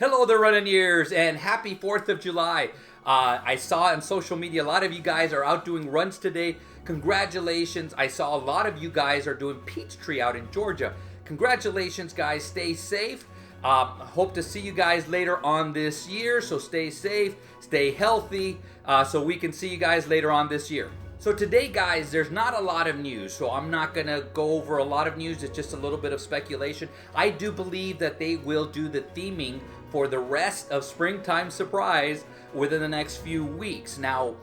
Hello there, running and happy 4th of July. I saw on social media a lot of you guys are out doing runs today. Congratulations. I saw a lot of you guys are doing Peachtree out in Georgia. Congratulations, guys. Stay safe. Hope to see you guys later on this year. So stay safe, stay healthy, so we can see you guys later on this year. So today, guys, there's not a lot of news, so I'm not going to go over a lot of news. It's just a little bit of speculation. I do believe that they will do the theming for the rest of Springtime Surprise within the next few weeks. Now,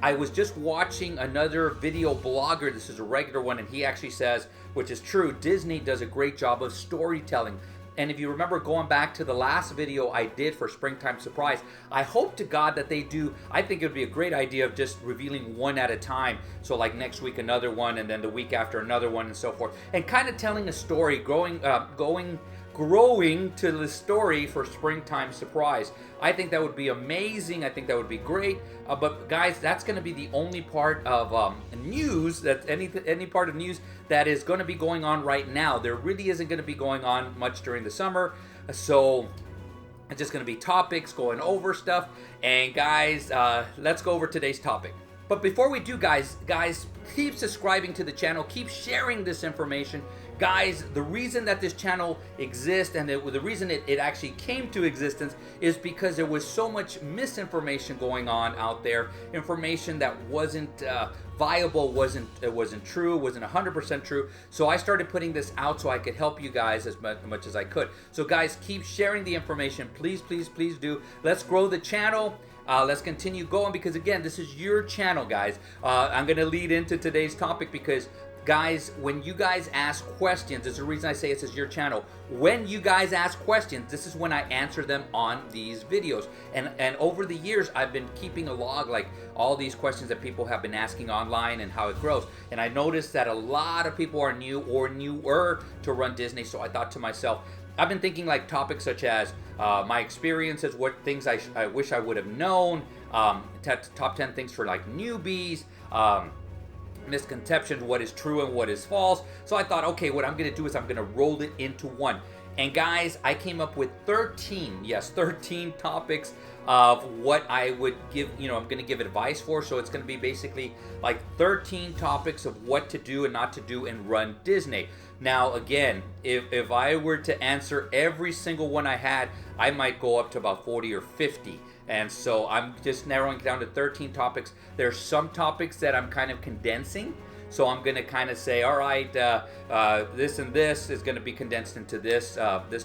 I was just watching another video blogger. This is a regular one, and he actually says, which is true, Disney does a great job of storytelling. And if you remember going back to the last video I did for Springtime Surprise, I hope to God that they do. I think it would be a great idea of just revealing one at a time. So like next week another one, and then the week after another one, and so forth. And kind of telling a story, growing to the story for Springtime Surprise. I think that would be amazing. I think that would be great. But guys, that's going to be the only part of news, that any part of news that is going to be going on right now. There really isn't going to be going on much during the summer. So it's just going to be topics, going over stuff. And guys, let's go over today's topic. But before we do, guys, keep subscribing to the channel. Keep sharing this information. Guys, the reason that this channel exists and the reason it actually came to existence is because there was so much misinformation going on out there. Information that wasn't viable, wasn't true, wasn't 100% true. So I started putting this out so I could help you guys as much as I could. So guys, keep sharing the information. Please, please, please do. Let's grow the channel. Let's continue going, because again, this is your channel, guys. I'm going to lead into today's topic because, guys, when you guys ask questions, there's a reason I say this is your channel. When you guys ask questions, this is when I answer them on these videos. And over the years, I've been keeping a log, like all these questions that people have been asking online and how it grows. And I noticed that a lot of people are new or newer to Run Disney. So I thought to myself, I've been thinking like topics such as my experiences, what things I wish I would have known, top 10 things for like newbies, misconceptions, what is true and what is false. So I thought, okay, what I'm going to do is I'm going to roll it into one. And guys, I came up with 13 topics of what I would give, I'm going to give advice for. So it's going to be basically like 13 topics of what to do and not to do in Run Disney. Now, again, if I were to answer every single one I had, I might go up to about 40 or 50. And so I'm just narrowing it down to 13 topics. There's some topics that I'm kind of condensing. So I'm going to kind of say, all right, this and this is going to be condensed into this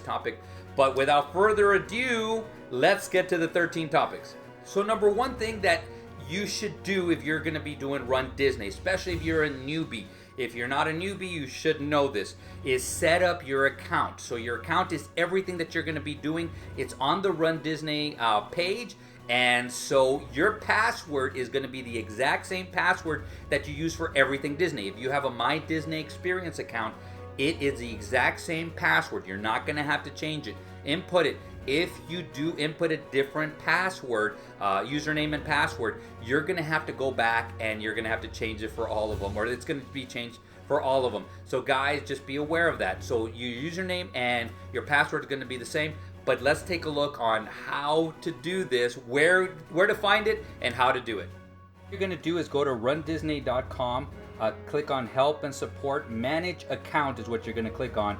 topic. But without further ado, let's get to the 13 topics. So number one thing that you should do if you're going to be doing Run Disney, especially if you're a newbie. If you're not a newbie, you should know this, is set up your account. So your account is everything that you're going to be doing. It's on the Run Disney page. And so your password is going to be the exact same password that you use for everything Disney. If you have a My Disney Experience account, it is the exact same password. You're not going to have to change it. Input it. If you do input a different password, username and password, you're going to have to go back and you're going to have to change it for all of them, or it's going to be changed for all of them. So guys, just be aware of that. So your username and your password is going to be the same, but let's take a look on how to do this, where to find it, and how to do it. What you're going to do is go to rundisney.com, click on Help and Support. Manage Account is what you're going to click on.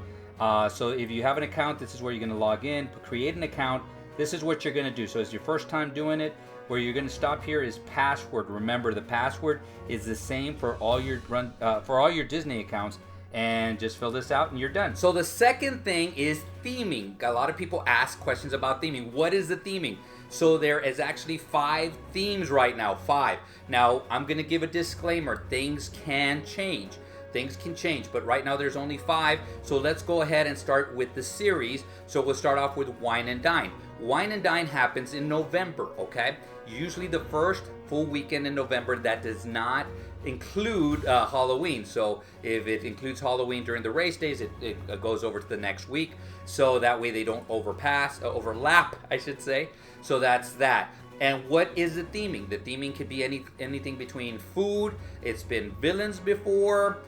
So if you have an account, this is where you're going to log in, create an account. This is what you're going to do. So it's your first time doing it. Where you're going to stop here is password. Remember, the password is the same for all your Disney accounts. And just fill this out and you're done. So the second thing is theming. A lot of people ask questions about theming. What is the theming? So there is actually 5 themes right now. 5. Now I'm going to give a disclaimer. Things can change. Things can change, but right now there's only 5. So let's go ahead and start with the series. So we'll start off with Wine and Dine. Wine and Dine happens in November, okay? Usually the first full weekend in November. That does not include Halloween. So if it includes Halloween during the race days, it goes over to the next week. So that way they don't overlap, I should say. So that's that. And what is the theming? The theming could be anything between food. It's been villains before.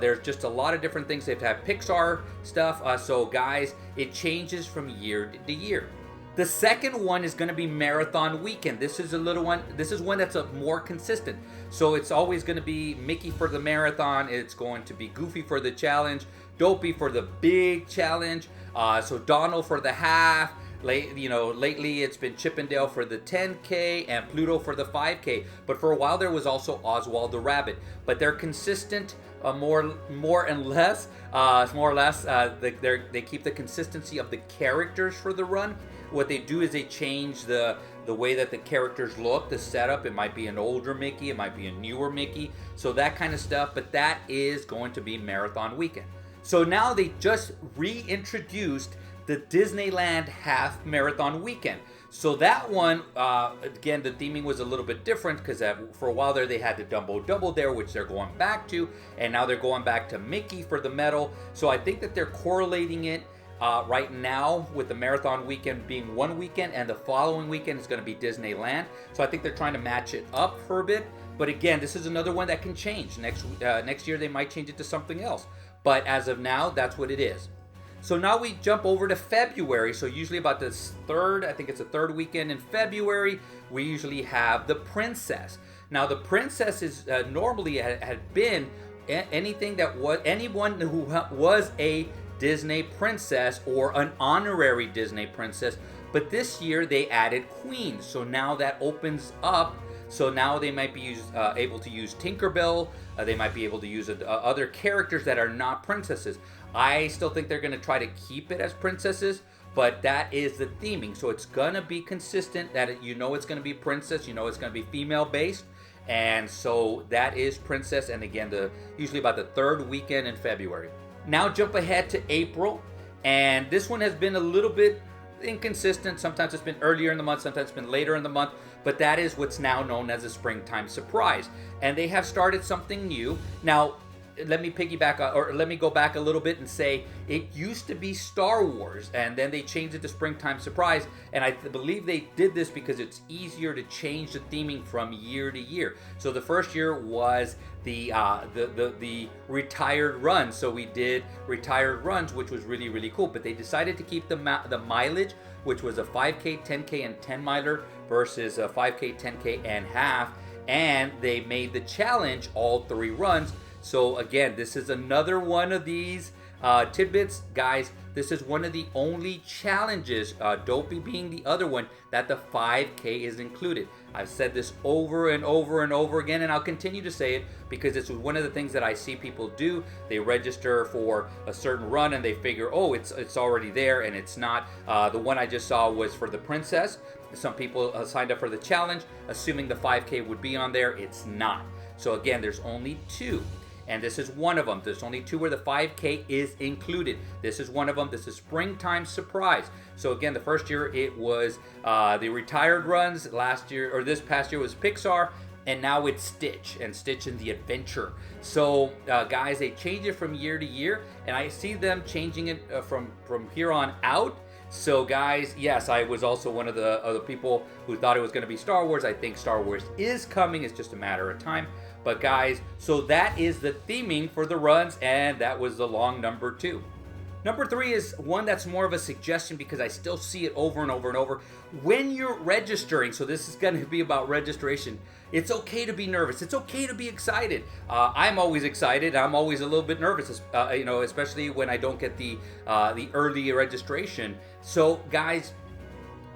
There's just a lot of different things. They've had Pixar stuff. So guys, it changes from year to year. The second one is going to be Marathon Weekend. This is a little one. This is one that's a more consistent. So it's always going to be Mickey for the marathon. It's going to be Goofy for the challenge, Dopey for the big challenge. So Donald for the half. Lately it's been Chippendale for the 10K and Pluto for the 5K. But for a while there was also Oswald the Rabbit. But they're consistent, more or less. They keep the consistency of the characters for the run. What they do is they change the way that the characters look, the setup. It might be an older Mickey, it might be a newer Mickey, so that kind of stuff. But that is going to be Marathon Weekend. So now they just reintroduced the Disneyland Half Marathon Weekend. So that one, again, the theming was a little bit different because for a while there they had the Dumbo Double there, which they're going back to, and now they're going back to Mickey for the medal. So I think that they're correlating it right now with the Marathon Weekend being one weekend, and the following weekend is going to be Disneyland. So I think they're trying to match it up for a bit. But again, this is another one that can change. Next year they might change it to something else. But as of now, that's what it is. So now we jump over to February. So usually about the third weekend in February, we usually have the Princess. Now the Princess is normally had been anything that was anyone who was a Disney princess or an honorary Disney princess. But this year they added Queen. So now that opens up. So now they might be able to use Tinkerbell. They might be able to use other characters that are not princesses. I still think they're going to try to keep it as princesses, but that is the theming. So it's going to be consistent that it's going to be princess, it's going to be female based. And so that is princess. And again, usually about the third weekend in February. Now jump ahead to April. And this one has been a little bit inconsistent. Sometimes it's been earlier in the month, sometimes it's been later in the month, but that is what's now known as a springtime surprise. And they have started something new. Now, let me go back a little bit and say it used to be Star Wars, and then they changed it to springtime surprise. And I believe they did this because it's easier to change the theming from year to year. So the first year was the retired runs. So we did retired runs, which was really, really cool. But they decided to keep the mileage, which was a 5K, 10K, and 10 miler versus a 5K, 10K, and half. And they made the challenge all 3 runs. So again, this is another one of these tidbits. Guys, this is one of the only challenges, Dopey being the other one, that the 5K is included. I've said this over and over and over again, and I'll continue to say it because it's one of the things that I see people do. They register for a certain run and they figure, oh, it's already there, and it's not. The one I just saw was for the Princess. Some people signed up for the challenge, assuming the 5K would be on there. It's not. So again, there's only 2. And this is one of them. There's only 2 where the 5K is included. This is one of them. This is Springtime Surprise. So again, the first year it was the retired runs. This past year was Pixar. And now it's Stitch and Stitch in the Adventure. So guys, they change it from year to year. And I see them changing it from here on out. So guys, yes, I was also one of the other people who thought it was going to be Star Wars. I think Star Wars is coming. It's just a matter of time. But guys, so that is the theming for the runs, and that was the long number 2. Number 3 is one that's more of a suggestion because I still see it over and over and over. When you're registering, so this is going to be about registration, it's okay to be nervous. It's okay to be excited. I'm always excited. I'm always a little bit nervous, especially when I don't get the early registration. So guys,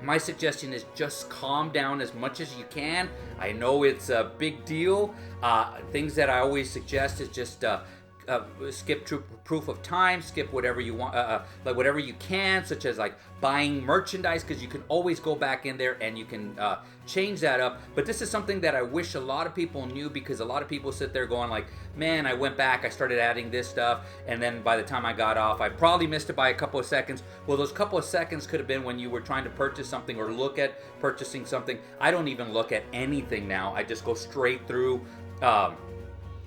my suggestion is just calm down as much as you can. I know it's a big deal. Things that I always suggest is just skip proof of time, skip whatever you want, like whatever you can, such as like buying merchandise, because you can always go back in there and you can change that up. But this is something that I wish a lot of people knew, because a lot of people sit there going like, man, I went back, I started adding this stuff, and then by the time I got off, I probably missed it by a couple of seconds. Well, those couple of seconds could have been when you were trying to purchase something or look at purchasing something. I don't even look at anything now. I just go straight through.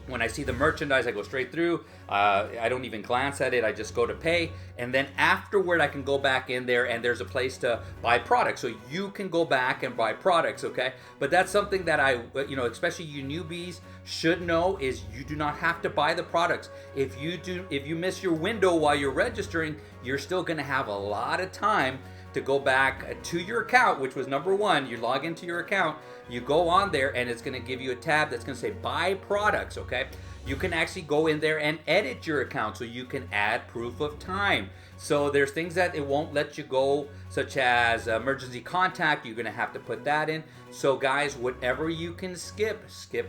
When I see the merchandise, I go straight through. I don't even glance at it. I just go to pay. And then afterward, I can go back in there and there's a place to buy products. So you can go back and buy products, okay? But that's something that especially you newbies should know, is you do not have to buy the products. If you miss your window while you're registering, you're still gonna have a lot of time to go back to your account, which was number one. You log into your account, you go on there, and it's going to give you a tab that's going to say buy products, okay? You can actually go in there and edit your account, so you can add proof of time. So there's things that it won't let you go, such as emergency contact. You're going to have to put that in. So guys, whatever you can skip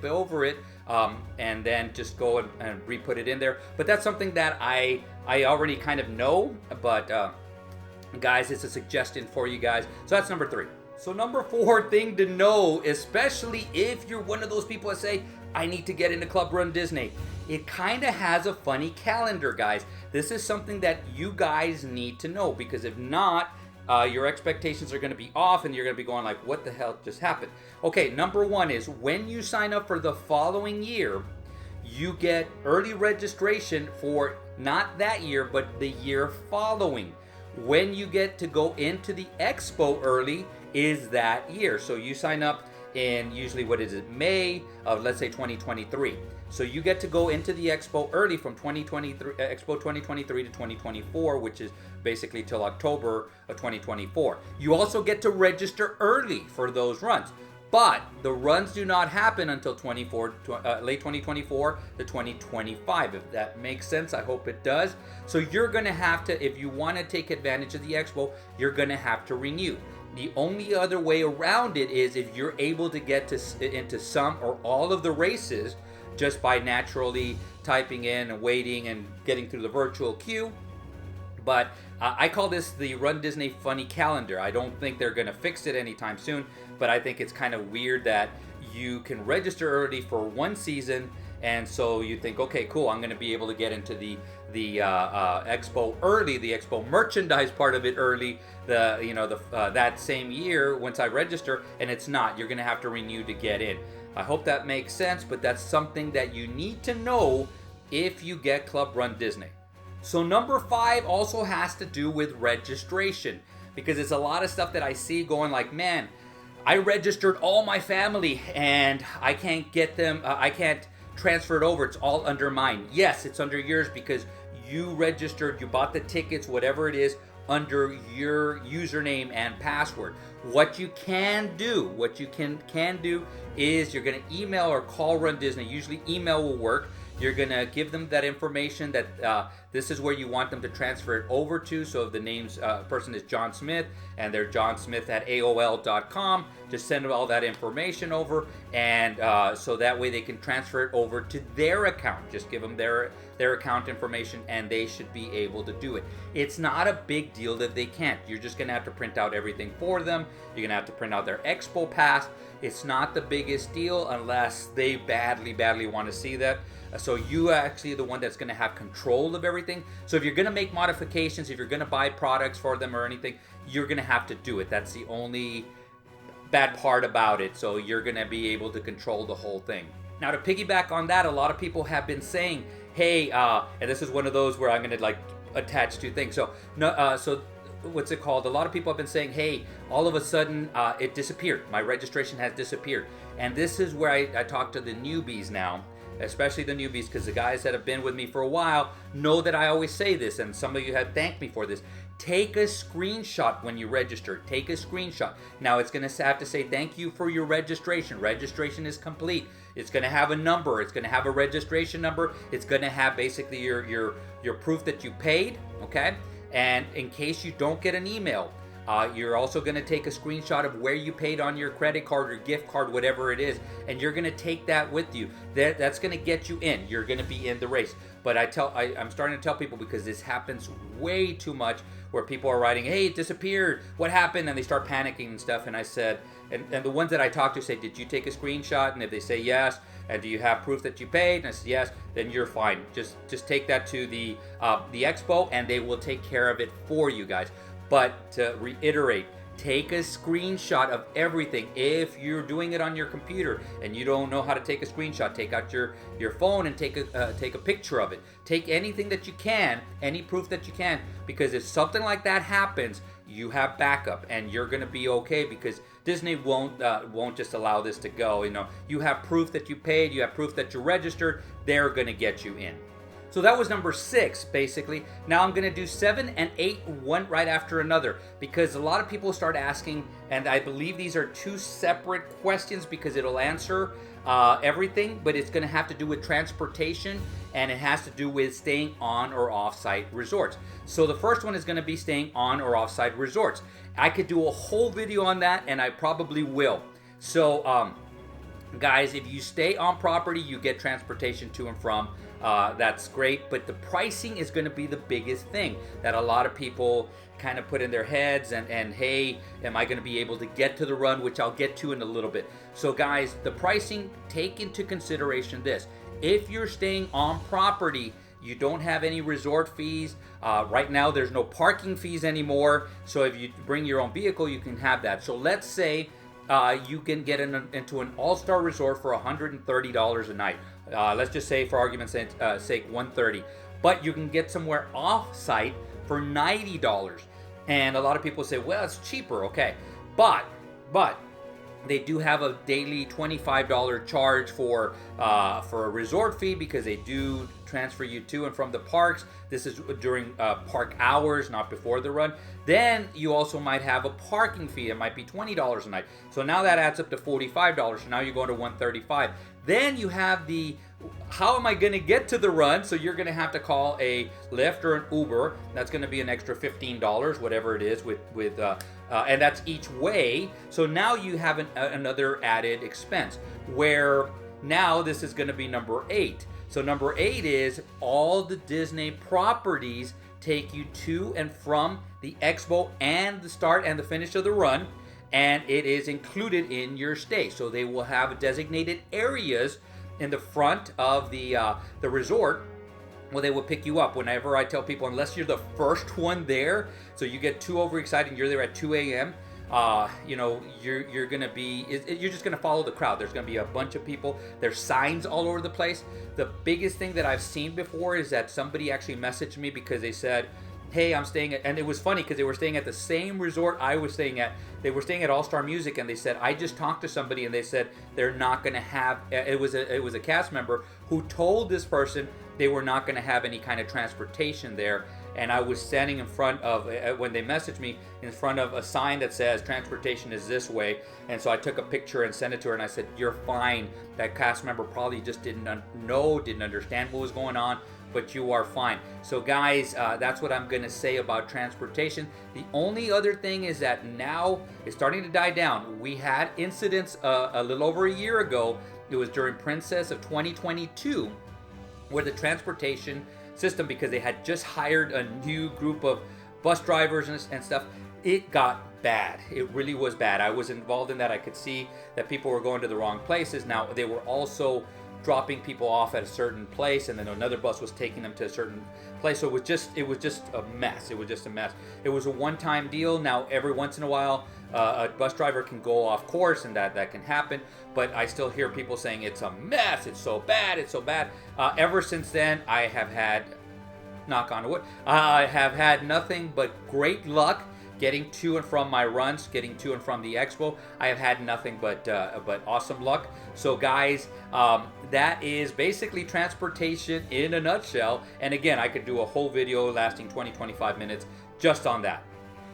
over it, and then just go and re-put it in there. But that's something that I already kind of know, but guys, it's a suggestion for you guys. So that's number 3. So number 4 thing to know, especially if you're one of those people that say, I need to get into Club runDisney. It kind of has a funny calendar, guys. This is something that you guys need to know, because if not, your expectations are going to be off and you're going to be going like, what the hell just happened? Okay, number 1 is when you sign up for the following year, you get early registration for not that year, but the year following. When you get to go into the expo early is that year. So you sign up in usually, what is it, May of, let's say, 2023. So you get to go into the expo early from 2023, Expo 2023 to 2024, which is basically till October of 2024. You also get to register early for those runs. But the runs do not happen until late 2024 to 2025, if that makes sense. I hope it does. So you're going to have to, if you want to take advantage of the expo, you're going to have to renew. The only other way around it is if you're able to get into some or all of the races just by naturally typing in and waiting and getting through the virtual queue. But I call this the runDisney funny calendar. I don't think they're going to fix it anytime soon, but I think it's kind of weird that you can register early for one season, and so you think, okay, cool, I'm going to be able to get into the expo early, the expo merchandise part of it early, that same year once I register, and it's not. You're going to have to renew to get in. I hope that makes sense, but that's something that you need to know if you get Club runDisney. So number 5 also has to do with registration, because it's a lot of stuff that I see going like, man, I registered all my family and I can't get them, I can't transfer it over. It's all under mine. Yes, it's under yours because you registered, you bought the tickets, whatever it is, under your username and password. What you can do is you're going to email or call runDisney. Usually email will work. You're going to give them that information that this is where you want them to transfer it over to. So if the name's person is John Smith and they're johnsmith@aol.com, just send all that information over, and so that way they can transfer it over to their account. Just give them their account information and they should be able to do it. It's not a big deal that they can't. You're just going to have to print out everything for them. You're going to have to print out their expo pass. It's not the biggest deal unless they badly want to see that. So you actually are the one that's going to have control of everything. So if you're going to make modifications, if you're going to buy products for them or anything, you're going to have to do it. That's the only bad part about it. So you're going to be able to control the whole thing. Now, to piggyback on that, a lot of people have been saying, hey, and this is one of those where I'm going to attach two things. So what's it called? A lot of people have been saying, hey, all of a sudden it disappeared. My registration has disappeared. And this is where I talk to the newbies now, especially the newbies, because the guys that have been with me for a while know that I always say this, and some of you have thanked me for this. Take a screenshot when you register. Take a screenshot. Now it's going to have to say thank you for your registration. Registration is complete. It's going to have a number. It's going to have a registration number. It's going to have basically your proof that you paid, okay? And in case you don't get an email, you're also going to take a screenshot of where you paid on your credit card or gift card, whatever it is, and you're going to take that with you. That's going to get you in. You're going to be in the race. But I'm starting to tell people, because this happens way too much, where people are writing, hey, it disappeared, what happened? And they start panicking and stuff. And I said, and the ones that I talk to say, did you take a screenshot? And if they say yes, and do you have proof that you paid? And I said yes, then you're fine. Just take that to the expo, and they will take care of it for you guys. But to reiterate, take a screenshot of everything. If you're doing it on your computer and you don't know how to take a screenshot, take out your phone and take a picture of it. Take anything that you can, any proof that you can, because if something like that happens, you have backup and you're going to be okay, because Disney won't just allow this to go. You have proof that you paid, you have proof that you're registered, they're going to get you in. So that was number 6, basically. Now I'm going to do 7 and 8, one right after another, because a lot of people start asking, and I believe these are 2 separate questions because it'll answer everything, but it's going to have to do with transportation, and it has to do with staying on or off-site resorts. So the first one is going to be staying on or off-site resorts. I could do a whole video on that, and I probably will. So, guys, if you stay on property, you get transportation to and from. That's great, but the pricing is going to be the biggest thing that a lot of people kind of put in their heads, and hey, am I going to be able to get to the run, which I'll get to in a little bit. So guys, the pricing, take into consideration this. If you're staying on property, you don't have any resort fees. Right now, there's no parking fees anymore. So if you bring your own vehicle, you can have that. So let's say you can get into an all-star resort for $130 a night. Let's just say, for argument's sake, $130. But you can get somewhere off-site for $90. And a lot of people say, well, it's cheaper, okay. But they do have a daily $25 charge for a resort fee, because they do transfer you to and from the parks. This is during park hours, not before the run. Then you also might have a parking fee. It might be $20 a night. So now that adds up to $45. So now you're going to $135. Then you have the, how am I going to get to the run? So you're going to have to call a Lyft or an Uber. That's going to be an extra $15, whatever it is, and that's each way. So now you have another added expense, where now this is going to be number 8. So number 8 is all the Disney properties take you to and from the expo and the start and the finish of the run, and it is included in your stay. So they will have designated areas in the front of the resort where they will pick you up. Whenever I tell people, unless you're the first one there, so you get too overexcited and you're there at 2 a.m., you're gonna be, you're just gonna follow the crowd. There's gonna be a bunch of people. There's signs all over the place. The biggest thing that I've seen before is that somebody actually messaged me because they said, hey, I'm staying at, and it was funny because they were staying at the same resort I was staying at. They were staying at All Star Music, and they said, I just talked to somebody, and they said they're not gonna have, it was a cast member who told this person they were not gonna have any kind of transportation there. And I was standing in front of, when they messaged me, in front of a sign that says transportation is this way. And so I took a picture and sent it to her, and I said, you're fine. That cast member probably just didn't understand what was going on, but you are fine. So guys, that's what I'm gonna say about transportation. The only other thing is that now it's starting to die down. We had incidents a little over a year ago. It was during Princess of 2022, where the transportation system, because they had just hired a new group of bus drivers and stuff, it got bad. It really was bad. I was involved in that. I could see that people were going to the wrong places. Now, they were also dropping people off at a certain place, and then another bus was taking them to a certain place. So it was just a mess. It was just a mess. It was a one-time deal. Now, every once in a while, a bus driver can go off course, and that can happen. But I still hear people saying it's a mess. It's so bad. It's so bad. Ever since then, I have had, knock on wood, I have had nothing but great luck getting to and from my runs, getting to and from the expo. I have had nothing but awesome luck. So guys, that is basically transportation in a nutshell. And again, I could do a whole video lasting 20-25 minutes just on that.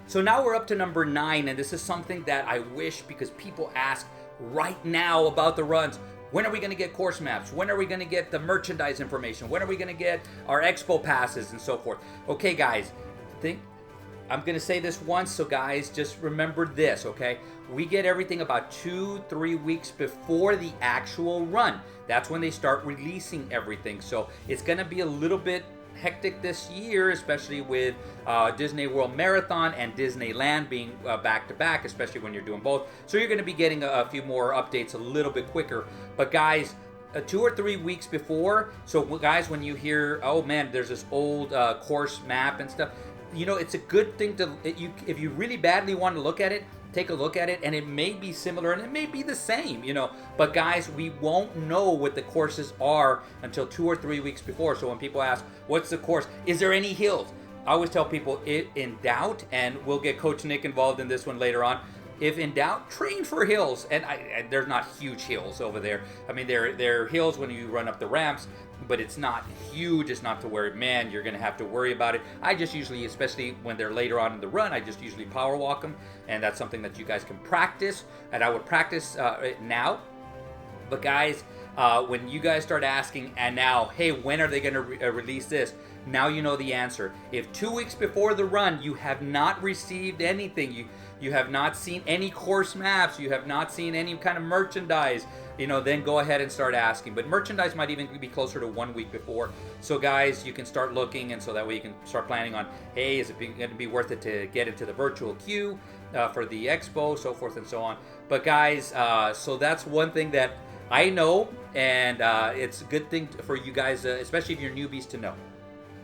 So now we're up to number 9, and this is something that I wish, because people ask right now about the runs. When are we going to get course maps? When are we going to get the merchandise information? When are we going to get our expo passes and so forth? Okay, guys, I'm going to say this once, so guys, just remember this, okay? We get everything about 2-3 weeks before the actual run. That's when they start releasing everything. So it's going to be a little bit hectic this year, especially with Disney World Marathon and Disneyland being back to back, especially when you're doing both. So you're going to be getting a few more updates a little bit quicker. But guys, 2 or 3 weeks before, so guys, when you hear, oh man, there's this old course map and stuff, you know, it's a good thing to, if you really badly want to look at it, take a look at it, and it may be similar and it may be the same, you know. But guys, we won't know what the courses are until 2 or 3 weeks before. So when people ask, what's the course? Is there any hills? I always tell people, in doubt, and we'll get Coach Nick involved in this one later on. if in doubt, train for hills. And there's not huge hills over there. I mean, there are hills when you run up the ramps, but it's not huge. It's not to where, man, you're going to have to worry about it. I just usually, especially when they're later on in the run, I just usually power walk them. And that's something that you guys can practice. And I would practice it now. But guys, when you guys start asking, and now, hey, when are they going to release this? Now you know the answer. If 2 weeks before the run you have not received anything, you have not seen any course maps, you have not seen any kind of merchandise, then go ahead and start asking. But merchandise might even be closer to 1 week before. So guys, you can start looking, and so that way you can start planning on, hey, is it going to be worth it to get into the virtual queue for the expo, so forth and so on. But guys, so that's one thing that I know, and it's a good thing for you guys, especially if you're newbies, to know.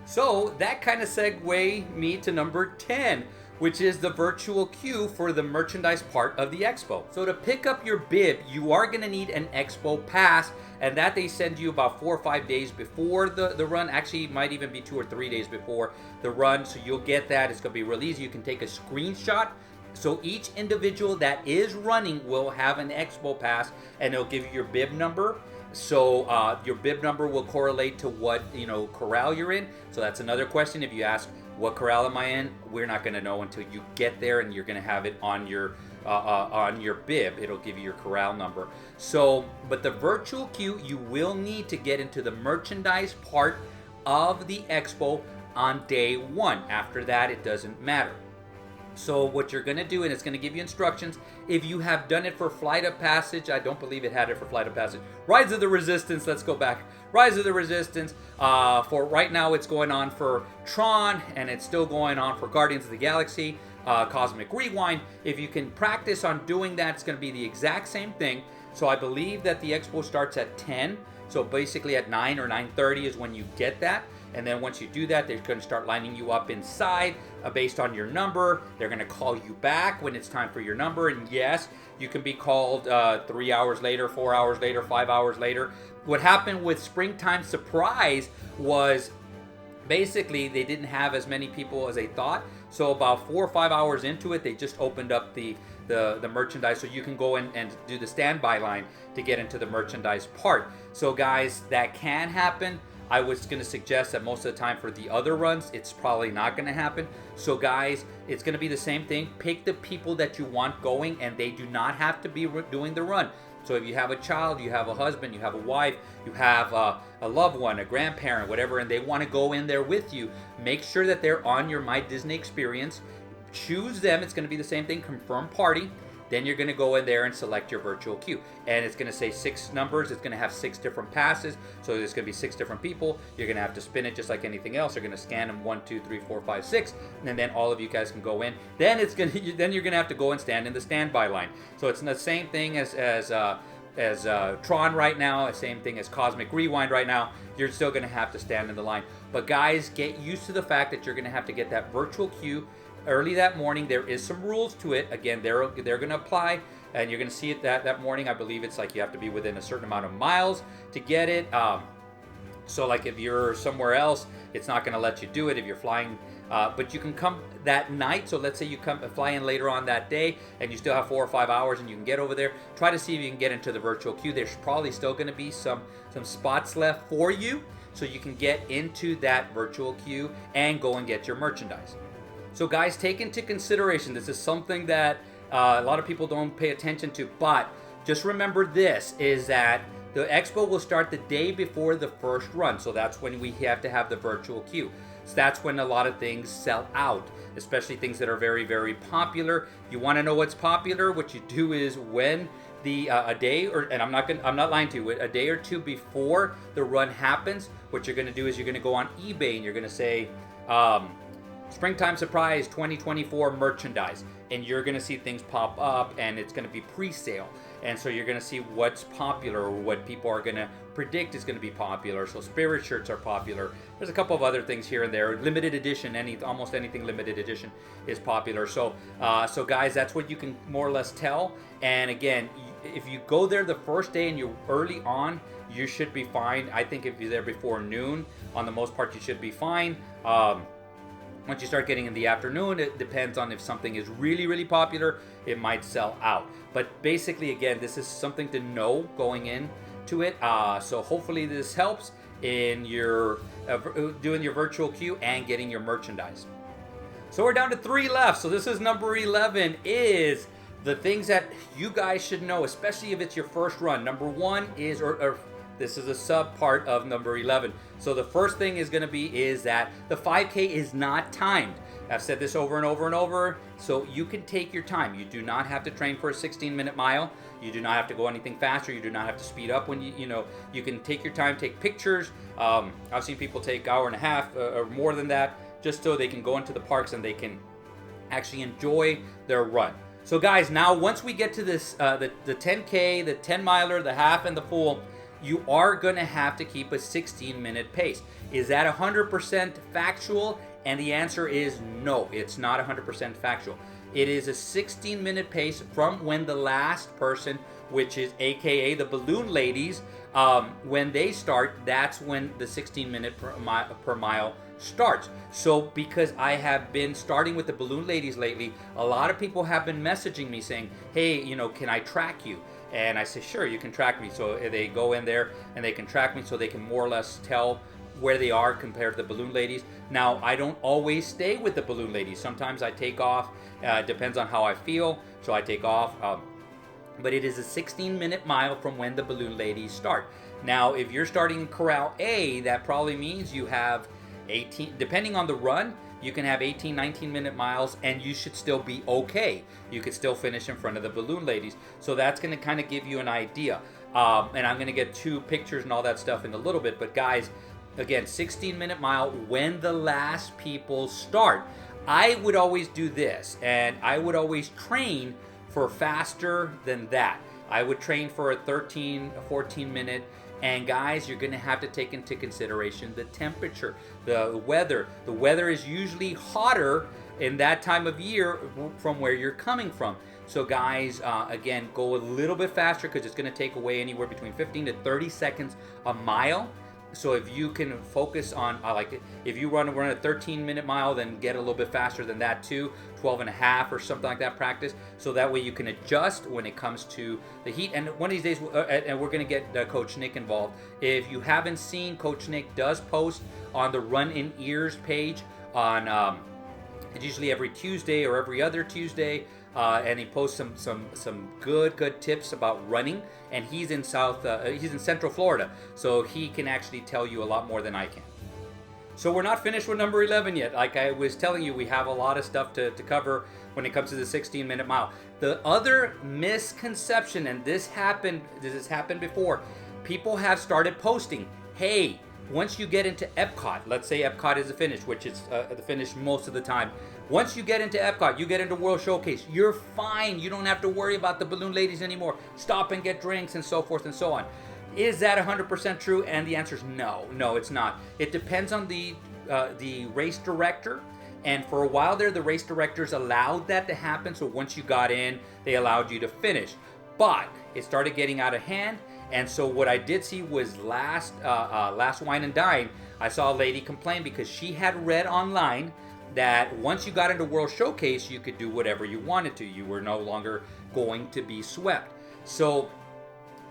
So that kind of segue me to number 10, which is the virtual queue for the merchandise part of the expo. So to pick up your bib, you are going to need an expo pass, and that they send you about 4 or 5 days before the run. Actually, it might even be 2 or 3 days before the run, so you'll get that. It's going to be real easy. You can take a screenshot. So each individual that is running will have an expo pass, and it'll give you your bib number. So your bib number will correlate to what corral you're in. So that's another question. If you ask, what corral am I in? We're not going to know until you get there, and you're going to have it on your bib. It'll give you your corral number. So, but the virtual queue, you will need to get into the merchandise part of the expo on day 1. After that, it doesn't matter. So what you're going to do, and it's going to give you instructions. If you have done it for Flight of Passage, I don't believe it had it for Flight of Passage. Rise of the Resistance, let's go back. Rise of the Resistance, for right now it's going on for Tron, and it's still going on for Guardians of the Galaxy, Cosmic Rewind. If you can practice on doing that, it's going to be the exact same thing. So I believe that the expo starts at 10. So basically at 9 or 9:30 is when you get that. And then once you do that, they're going to start lining you up inside based on your number. They're going to call you back when it's time for your number. And yes, you can be called 3 hours later, 4 hours later, 5 hours later. What happened with Springtime Surprise was basically they didn't have as many people as they thought. So about 4 or 5 hours into it, they just opened up the merchandise, so you can go in and do the standby line to get into the merchandise part. So guys, that can happen. I was going to suggest that most of the time for the other runs, it's probably not going to happen. So guys, it's going to be the same thing. Pick the people that you want going, and they do not have to be doing the run. So if you have a child, you have a husband, you have a wife, you have a loved one, a grandparent, whatever, and they want to go in there with you, make sure that they're on your My Disney experience. Choose them. It's going to be the same thing. Confirm party. Then you're going to go in there and select your virtual queue. And it's going to say 6 numbers. It's going to have 6 different passes. So there's going to be 6 different people. You're going to have to spin it just like anything else. You're going to scan them 1, 2, 3, 4, 5, 6. And then all of you guys can go in. Then you're going to have to go and stand in the standby line. So it's the same thing as Tron right now. The same thing as Cosmic Rewind right now. You're still going to have to stand in the line. But guys, get used to the fact that you're going to have to get that virtual queue early that morning. There is some rules to it. Again, they're going to apply, and you're going to see it that morning. I believe it's like you have to be within a certain amount of miles to get it. So like if you're somewhere else, it's not going to let you do it if you're flying. But you can come that night. So let's say you fly in later on that day, and you still have 4 or 5 hours, and you can get over there. Try to see if you can get into the virtual queue. There's probably still going to be some spots left for you, so you can get into that virtual queue and go and get your merchandise. So guys, take into consideration, this is something that a lot of people don't pay attention to, but just remember this, is that the expo will start the day before the first run. So that's when we have to have the virtual queue. So that's when a lot of things sell out, especially things that are very, very popular. You want to know what's popular? What you do is when a day, and I'm not lying to you, a day or two before the run happens, what you're going to do is you're going to go on eBay and you're going to say, Springtime Surprise 2024 merchandise, and you're going to see things pop up, and it's going to be pre-sale, and so you're going to see what's popular or what people are going to predict is going to be popular. So spirit shirts are popular. There's a couple of other things here and there. Limited edition, almost anything limited edition is popular. So guys, that's what you can more or less tell. And again, if you go there the first day and you're early on, you should be fine. I think if you're there before noon, on the most part, you should be fine. Once you start getting in the afternoon, it depends on if something is really, really popular, it might sell out. But basically, again, this is something to know going into it. So hopefully this helps in your doing your virtual queue and getting your merchandise. So we're down to 3 left. So this is number 11 is the things that you guys should know, especially if it's your first run. Number 1 is, or this is a sub part of number 11. So the first thing is going to be is that the 5K is not timed. I've said this over and over and over. So you can take your time. You do not have to train for a 16-minute mile. You do not have to go anything faster. You do not have to speed up when you can take your time, take pictures. I've seen people take hour and a half or more than that, just so they can go into the parks and they can actually enjoy their run. So guys, now once we get to this, the 10K, the 10 miler, the half, and the full, you are going to have to keep a 16-minute pace. Is that 100% factual? And the answer is no, it's not 100% factual. It is a 16-minute pace from when the last person, which is AKA the balloon ladies, when they start, that's when the 16-minute per mile starts. So because I have been starting with the balloon ladies lately, a lot of people have been messaging me saying, hey, can I track you? And I say, sure, you can track me. So they go in there and they can track me so they can more or less tell where they are compared to the balloon ladies. Now, I don't always stay with the balloon ladies. Sometimes I take off. Depends on how I feel. So I take off. But it is a 16-minute mile from when the balloon ladies start. Now, if you're starting in Corral A, that probably means you have 18, depending on the run, you can have 18, 19-minute miles, and you should still be okay. You could still finish in front of the balloon ladies. So that's going to kind of give you an idea. And I'm going to get 2 pictures and all that stuff in a little bit. But guys, again, 16-minute mile when the last people start. I would always do this, and I would always train for faster than that. I would train for a 13, 14-minute. And guys, you're going to have to take into consideration the temperature, the weather. The weather is usually hotter in that time of year from where you're coming from. So guys, again, go a little bit faster because it's going to take away anywhere between 15 to 30 seconds a mile. So if you can focus on, if you run a 13-minute mile, then get a little bit faster than that too, 12 and a half or something like that practice. So that way you can adjust when it comes to the heat. And one of these days, and we're going to get Coach Nick involved. If you haven't seen, Coach Nick does post on the Run in Ears page on, it's usually every Tuesday or every other Tuesday. And he posts some good tips about running, and he's in Central Florida, so he can actually tell you a lot more than I can. So we're not finished with number 11 yet. Like I was telling you, we have a lot of stuff to cover when it comes to the 16-minute mile. The other misconception, and this has happened before, people have started posting, hey, once you get into Epcot, let's say Epcot is the finish, which is the finish most of the time. Once you get into Epcot, you get into World Showcase, you're fine. You don't have to worry about the balloon ladies anymore. Stop and get drinks and so forth and so on. Is that 100% true? And the answer is no. No, it's not. It depends on the race director. And for a while there, the race directors allowed that to happen. So once you got in, they allowed you to finish. But it started getting out of hand. And so what I did see was last Wine and Dine, I saw a lady complain because she had read online that once you got into World Showcase, you could do whatever you wanted to. You were no longer going to be swept. So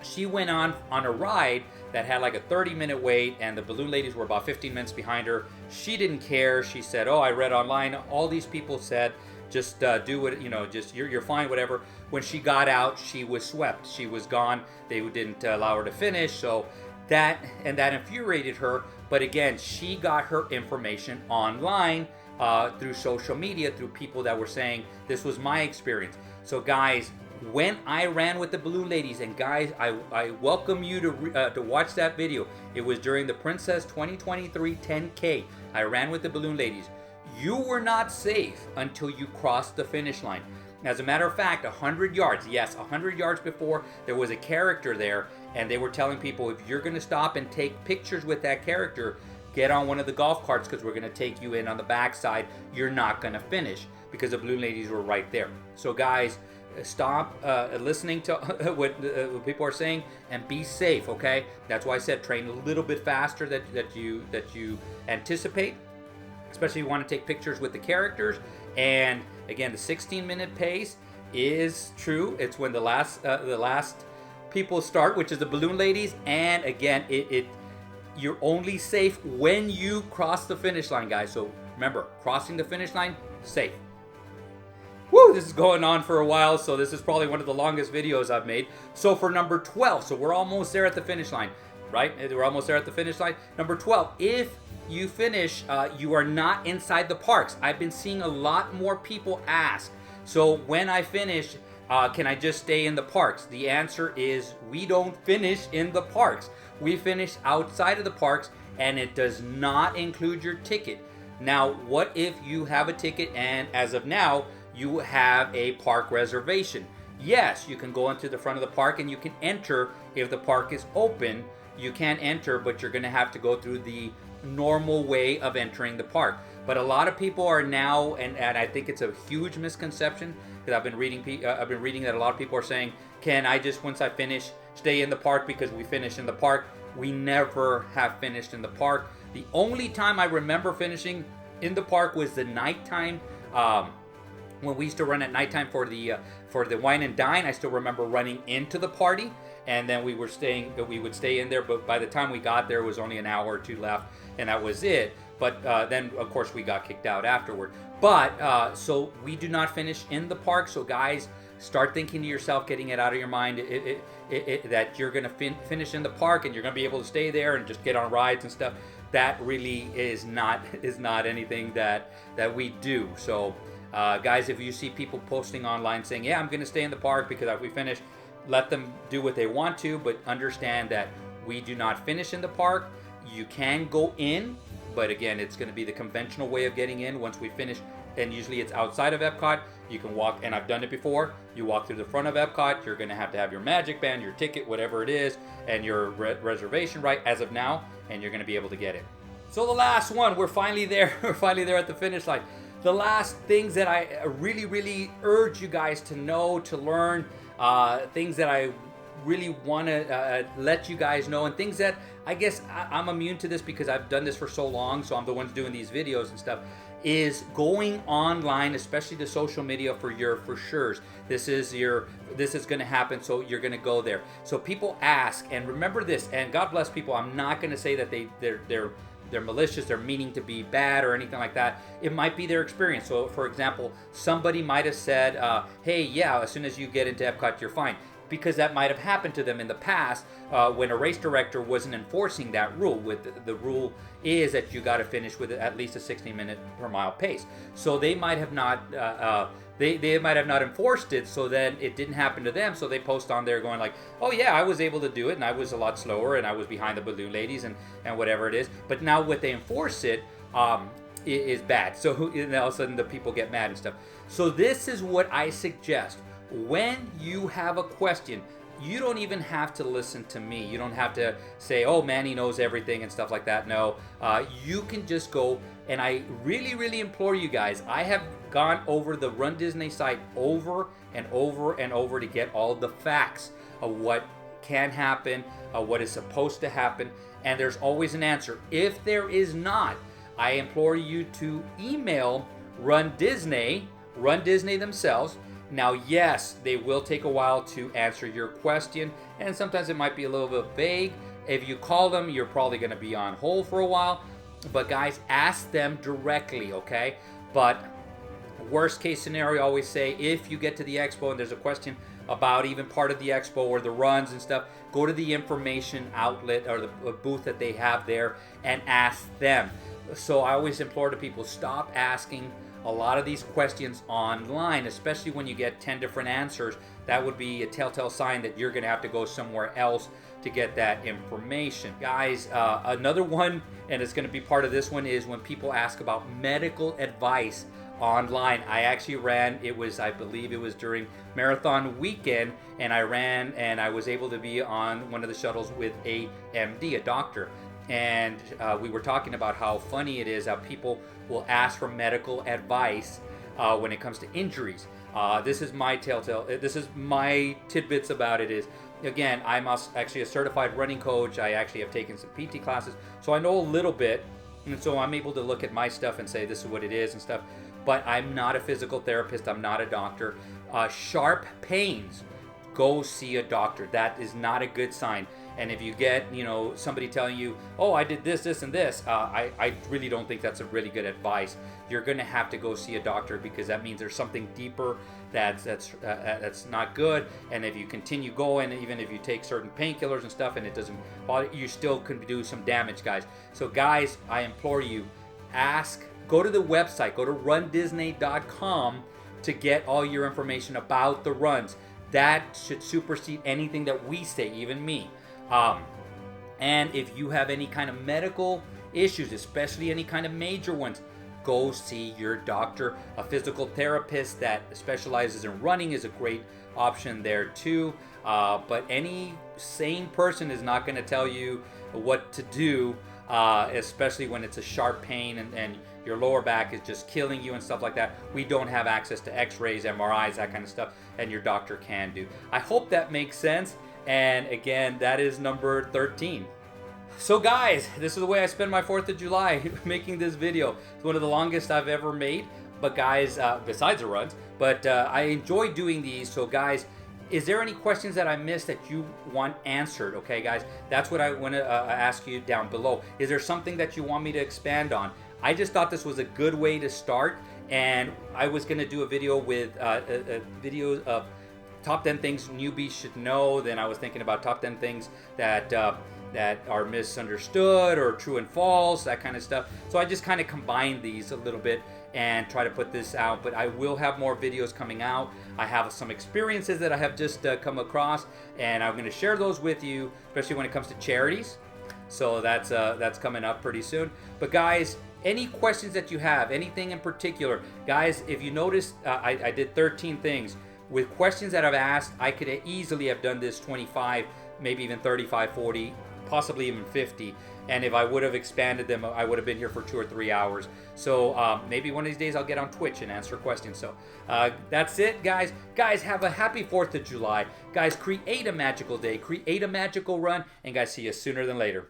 she went on a ride that had like a 30-minute wait, and the balloon ladies were about 15 minutes behind her. She didn't care. She said, oh, I read online. All these people said, just do what, just you're fine, whatever. When she got out, she was swept. She was gone. They didn't allow her to finish. So that infuriated her. But again, she got her information online through social media, through people that were saying, this was my experience. So guys, when I ran with the balloon ladies, and guys, I welcome you to watch that video. It was during the Princess 2023 10K. I ran with the balloon ladies. You were not safe until you crossed the finish line. As a matter of fact, 100 yards, yes, 100 yards before, there was a character there, and they were telling people, if you're going to stop and take pictures with that character, get on one of the golf carts because we're going to take you in on the backside. You're not going to finish because the balloon ladies were right there. So guys, stop listening to what people are saying and be safe, okay? That's why I said train a little bit faster that you anticipate. especially if you want to take pictures with the characters. And again, the 16-minute pace is true. It's when the last people start, which is the balloon ladies. And again, you're only safe when you cross the finish line, guys. So remember, crossing the finish line, safe. Woo, this is going on for a while, so this is probably one of the longest videos I've made. So for number 12, so we're almost there at the finish line, right? We're almost there at the finish line. Number 12, if you finish, you are not inside the parks. I've been seeing a lot more people ask, so when I finish, can I just stay in the parks? The answer is we don't finish in the parks. We finish outside of the parks, and it does not include your ticket. Now, what if you have a ticket and as of now, you have a park reservation? Yes, you can go into the front of the park and you can enter if the park is open. You can enter, but you're going to have to go through the normal way of entering the park. But a lot of people are now, and I think it's a huge misconception, because I've been reading that a lot of people are saying, can I just, once I finish, stay in the park because we finish in the park? We never have finished in the park. The only time I remember finishing in the park was the nighttime, when we used to run at nighttime for the wine and dine. I still remember running into the party, and then we would stay in there. But by the time we got there, it was only an hour or two left, and that was it. But then, of course, we got kicked out afterward. But so we do not finish in the park. So guys, start thinking to yourself, getting it out of your mind, that you're going to finish in the park and you're going to be able to stay there and just get on rides and stuff. That really is not anything that we do. So guys, if you see people posting online saying, yeah, I'm going to stay in the park because if we finish, let them do what they want to, but understand that we do not finish in the park. You can go in, but again, it's going to be the conventional way of getting in once we finish, and usually it's outside of Epcot. You can walk, and I've done it before, you walk through the front of Epcot. You're going to have your magic band, your ticket, whatever it is, and your reservation right as of now, and you're going to be able to get it. So the last one, we're finally there. We're finally there at the finish line. The last things that I really, really urge you guys to know, to learn, things that I really want to let you guys know, and things that I guess I'm immune to this because I've done this for so long, so I'm the one doing these videos and stuff, is going online, especially the social media, for your for sures. This is going to happen, so you're going to go there. So people ask, and remember this, and God bless people, I'm not going to say that they're malicious, they're meaning to be bad or anything like that. It might be their experience. So for example, somebody might have said, hey, yeah, as soon as you get into Epcot, you're fine. Because that might have happened to them in the past when a race director wasn't enforcing that rule. The rule is that you got to finish with at least a 60-minute per mile pace. So they might have not they might have not enforced it, so then it didn't happen to them. So they post on there going like, oh yeah, I was able to do it, and I was a lot slower, and I was behind the balloon ladies, and whatever it is. But now what they enforce it is bad. So all of a sudden the people get mad and stuff. So this is what I suggest. When you have a question, you don't even have to listen to me. You don't have to say, oh, Manny knows everything and stuff like that. No, you can just go, and I really, really implore you guys. I have gone over the Run Disney site over and over and over to get all the facts of what can happen, what is supposed to happen, and there's always an answer. If there is not, I implore you to email Run Disney themselves. Now, yes, they will take a while to answer your question, and sometimes it might be a little bit vague. If you call them, you're probably going to be on hold for a while. But guys, ask them directly, okay? But worst case scenario, I always say, if you get to the expo and there's a question about even part of the expo or the runs and stuff, go to the information outlet or the booth that they have there and ask them. So I always implore to people, stop asking a lot of these questions online, especially when you get 10 different answers. That would be a telltale sign that you're going to have to go somewhere else to get that information. Guys, another one, and it's going to be part of this one, is when people ask about medical advice online. I actually ran, I believe it was during marathon weekend, and I ran and I was able to be on one of the shuttles with a MD, a doctor. And we were talking about how funny it is how people will ask for medical advice when it comes to injuries. This is my this is my tidbits about it is, again, I'm actually a certified running coach. I actually have taken some PT classes, so I know a little bit And so I'm able to look at my stuff and say this is what it is and stuff. But I'm not a physical therapist. I'm not a doctor. Sharp pains, go see a doctor. That is not a good sign. And if you get, somebody telling you, oh, I did this, this, and this, I really don't think that's a really good advice. You're going to have to go see a doctor, because that means there's something deeper that's not good. And if you continue going, even if you take certain painkillers and stuff and it doesn't bother you, still can do some damage, guys. So guys, I implore you, go to the website, go to runDisney.com to get all your information about the runs. That should supersede anything that we say, even me. And if you have any kind of medical issues, especially any kind of major ones, go see your doctor. A physical therapist that specializes in running is a great option there too. But any sane person is not going to tell you what to do, especially when it's a sharp pain and your lower back is just killing you and stuff like that. We don't have access to x-rays, MRIs, that kind of stuff, and your doctor can do. I hope that makes sense. And again, that is number 13. So guys, this is the way I spend my 4th of July, making this video. It's one of the longest I've ever made, but guys, besides the runs, but I enjoy doing these. So guys, is there any questions that I missed that you want answered? Okay guys, that's what I want to ask you down below. Is there something that you want me to expand on? I just thought this was a good way to start, and I was going to do a video with a video of top 10 things newbies should know. Then I was thinking about top 10 things that are misunderstood or true and false, that kind of stuff. So I just kind of combined these a little bit and try to put this out. But I will have more videos coming out. I have some experiences that I have just come across, and I'm going to share those with you, especially when it comes to charities. So that's coming up pretty soon. But guys, any questions that you have, anything in particular, guys, if you notice, I did 13 things. With questions that I've asked, I could easily have done this 25, maybe even 35, 40, possibly even 50. And if I would have expanded them, I would have been here for 2 or 3 hours. So maybe one of these days I'll get on Twitch and answer questions. So that's it, guys. Guys, have a happy 4th of July. Guys, create a magical day, create a magical run, and guys, see you sooner than later.